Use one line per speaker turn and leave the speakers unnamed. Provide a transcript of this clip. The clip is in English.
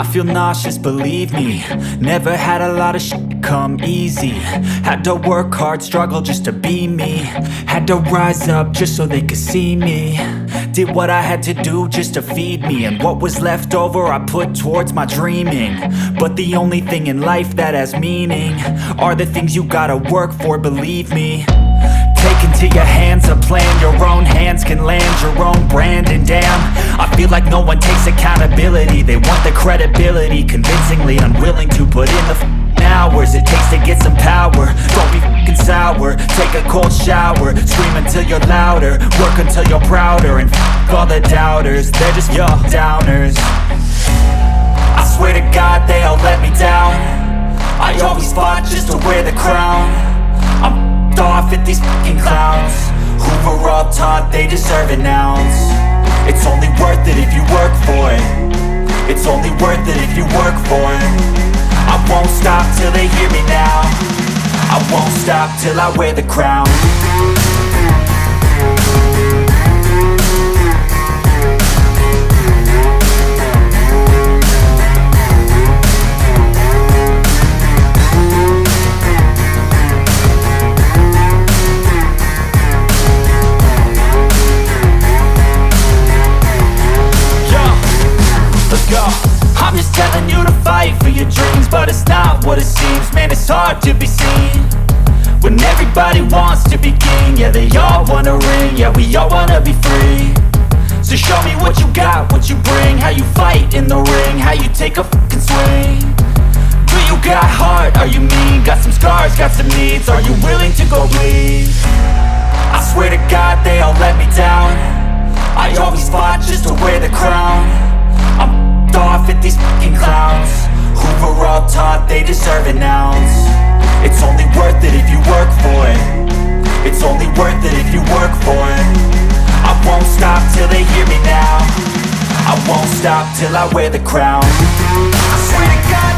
I feel nauseous, believe me. Never had a lot of shit come easy. Had to work hard, struggle just to be me. Had to rise up just so they could see me. Did what I had to do just to feed me, and what was left over I put towards my dreaming. But the only thing in life that has meaning are the things you gotta work for, believe me. Take into your hands a plan, your own hands can land your own brand. And damn, I feel like no one takes accountability. They want the credibility, convincingly unwilling to put in the hours it takes to get some power. Don't be f***ing sour, take a cold shower. Scream until you're louder, work until you're prouder. And f*** all the doubters, they're just your downers. I swear to God they all let me down. I always fought just to wear the crown. I'm off at these fucking clowns who were all taught they deserve an ounce. It's only worth it if you work for it. It's only worth it if you work for it. I won't stop till they hear me now. I won't stop till I wear the crown. I'm just telling you to fight for your dreams, but it's not what it seems. Man, it's hard to be seen when everybody wants to be king. Yeah, they all wanna ring, yeah, we all wanna be free. So show me what you got, what you bring, how you fight in the ring, how you take a fucking swing. Do you got heart, are you mean? Got some scars, got some needs, are you willing to go bleed? I swear to God they all let me down. I always fought just to wear the crown. I'm off at these fucking clowns who were all taught they deserve an ounce. It's only worth it if you work for it. It's only worth it if you work for it. I won't stop till they hear me now. I won't stop till I wear the crown. I swear to God